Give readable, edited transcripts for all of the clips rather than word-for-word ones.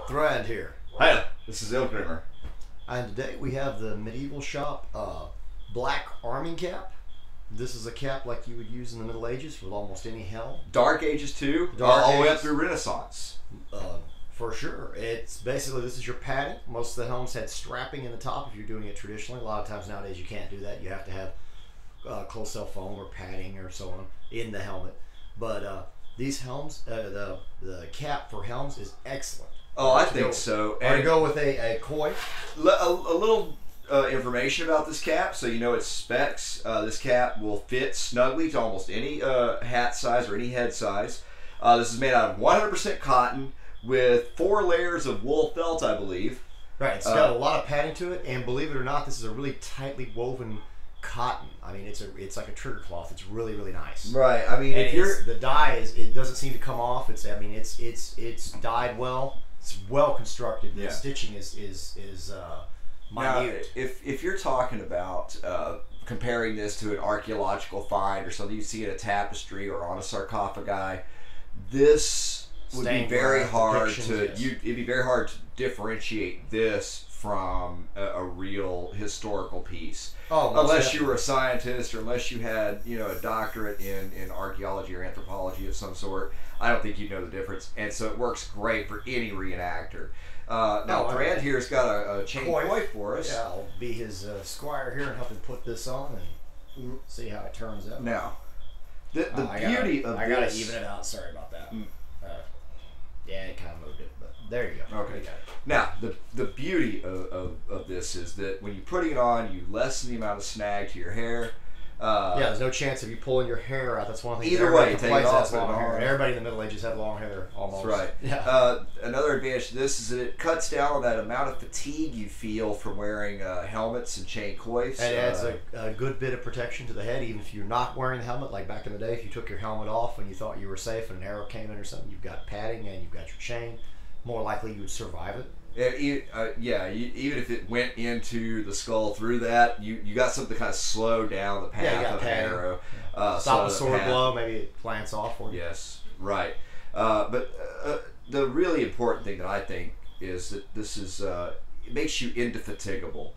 Thrand here. Hi, this is Eldgrimr. And today we have the medieval shop black arming cap. This is a cap like you would use in the Middle Ages with almost any helm. Dark Ages too, Dark all the way up Ages. through Renaissance. For sure. It's basically, this is your padding. Most of the helms had strapping in the top if you're doing it traditionally. A lot of times nowadays you can't do that. You have to have closed cell foam or padding or so on in the helmet. But these helms, the cap for helms is excellent. Oh, I think so. And to go with a koi. A little information about this cap, so you know its specs. This cap will fit snugly to almost any hat size or any head size. This is made out of 100% cotton with 4 layers of wool felt, I believe. Right, it's got a lot of padding to it, and believe it or not, this is a really tightly woven cotton. I mean, it's like a trigger cloth. It's really, really nice. Right. I mean, and if you're the dye it doesn't seem to come off. It's dyed well. It's well constructed. The stitching is minute. Now, if you're talking about comparing this to an archaeological find or something you see in a tapestry or on a sarcophagi, this would be very hard to it'd be very hard to differentiate this from a real historical piece. Oh, unless you were a scientist or unless you had a doctorate in archaeology or anthropology of some sort. I don't think you'd know the difference, and so it works great for any reenactor. Now, Thrand here's got a chain koi for us. Yeah, I'll be his squire here and help him put this on and see how it turns out. Now, the beauty of this... I gotta even it out. Sorry about that. Yeah, it kind of moved it, but there you go. Okay. Now, the beauty of this is that when you're putting it on, you lessen the amount of snag to your hair. Yeah, there's no chance of you pulling your hair out. That's one thing. Either way, take it off. Long hair. Everybody in the Middle Ages had long hair, almost. That's right. Yeah. Another advantage to this is that it cuts down on that amount of fatigue you feel from wearing helmets and chain coifs. And it adds a good bit of protection to the head, even if you're not wearing the helmet. Like back in the day, if you took your helmet off and you thought you were safe and an arrow came in or something, you've got padding and you've got your chain. More likely you would survive it. Even if it went into the skull through that, you got something to kind of slow down the path of an arrow. Stop a sword blow, maybe it plants off for you. Yes, right. But the really important thing that I think is that this is it makes you indefatigable.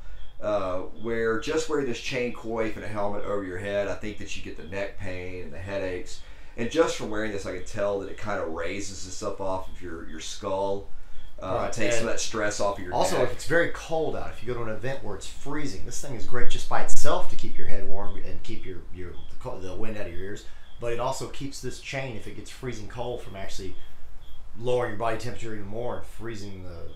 Where just wearing this chain coif and a helmet over your head, I think that you get the neck pain and the headaches. And just from wearing this, I can tell that it kind of raises this up off of your skull. Takes some of that stress off of your also, neck. if it's very cold out, if you go to an event where it's freezing, this thing is great just by itself to keep your head warm and keep the wind out of your ears. But it also keeps this chain, if it gets freezing cold, from actually lowering your body temperature even more and freezing the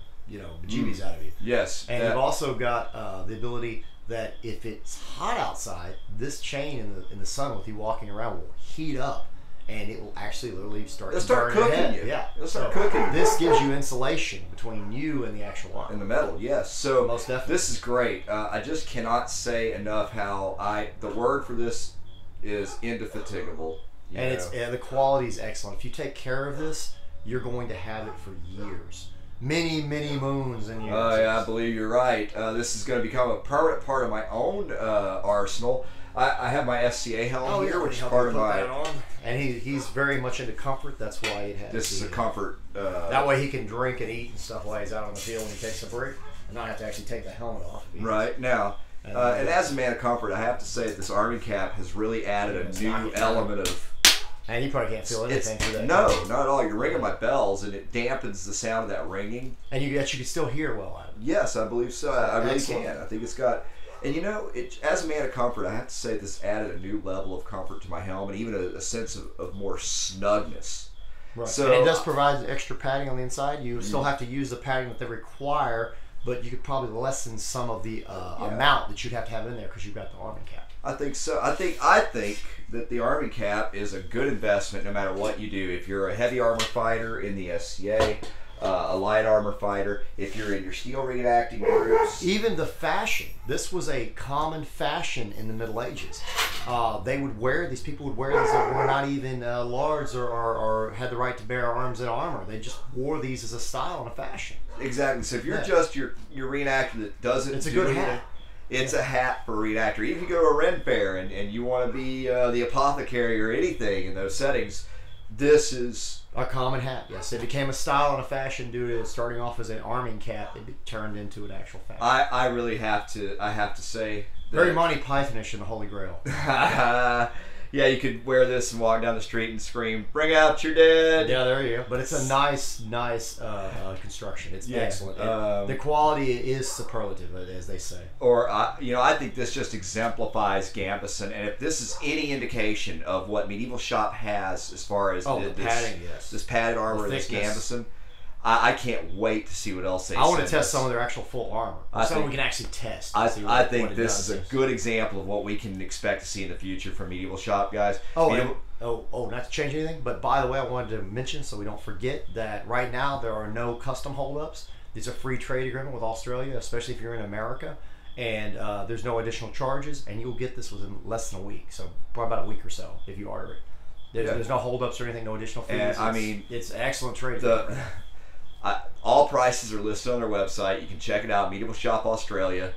bejeebies out of you. Yes. And you've also got the ability that if it's hot outside, this chain in the sun with you walking around will heat up. And it will actually literally start cooking you. Yeah. It'll start cooking you. This gives you insulation between you and the actual arm. And the metal, yes. So most definitely. This is great. I just cannot say enough how the word for this is indefatigable. And the quality is excellent. If you take care of this, you're going to have it for years. Many, many moons and years. Oh, yeah, I believe you're right. This is going to become a permanent part of my own arsenal. I have my SCA helm here, which is part of my... And he's very much into comfort. That's why it has... This is a comfort... that way he can drink and eat and stuff while he's out on the field when he takes a break. And not have to actually take the helmet off. Right. Now, and as a man of comfort, I have to say that this arming cap has really added a new element of... And you probably can't feel anything through that. No, not at all. You're ringing my bells, and it dampens the sound of that ringing. And you can still hear well out of it. Yes, I believe so. I really can. I think it's got... And as a man of comfort, I have to say this added a new level of comfort to my helmet, even a sense of more snugness. Right. So, and it does provide extra padding on the inside. You still have to use the padding that they require, but you could probably lessen some of the amount that you'd have to have in there because you've got the arming cap. I think so. I think that the arming cap is a good investment no matter what you do. If you're a heavy armor fighter in the SCA, a light armor fighter, if you're in your steel reenacting groups. Even the fashion. This was a common fashion in the Middle Ages. These people would wear these that were not even lords or had the right to bear arms and armor. They just wore these as a style and a fashion. Exactly. So if you're just your reenactor that doesn't it's a good hat. It's a hat for a re-enactor. Even if you go to a Ren fair and you want to be the apothecary or anything in those settings, this is a common hat. Yes, it became a style and a fashion due to starting off as an arming cap. It turned into an actual fashion. I really have to say very Monty Pythonish in the Holy Grail. Yeah, you could wear this and walk down the street and scream, "Bring out your dead!" Yeah, there you go. But it's a nice construction. It's excellent. The quality is superlative, as they say. Or, I think this just exemplifies Gambison. And if this is any indication of what Medieval Shop has as far as the padding, yes, this padded armor, this Gambison, I can't wait to see what else they. I want to test some of their actual full armor. Something we can actually test. I think this is a good example of what we can expect to see in the future from Medieval Shop, guys. Not to change anything, but by the way, I wanted to mention so we don't forget that right now there are no custom holdups. It's a free trade agreement with Australia, especially if you're in America, and there's no additional charges, and you'll get this within less than a week, so probably about a week or so if you order it. There's no holdups or anything, no additional fees. And, it's excellent trade. All prices are listed on their website. You can check it out. Medieval Shop Australia.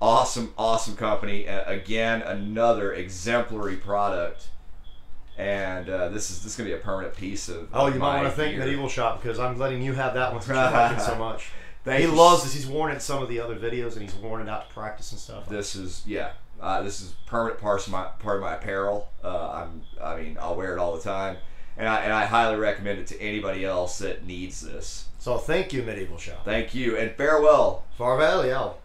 Awesome company. Again, another exemplary product. And this is going to be a permanent piece of. You might want to thank Medieval Shop because I'm letting you have that one since you like it so much. He loves this. He's worn it in some of the other videos, and he's worn it out to practice and stuff. This is permanent part of my apparel. I'll wear it all the time. And I highly recommend it to anybody else that needs this. So thank you, Medieval Shop. Thank you, and farewell. Farewell, y'all.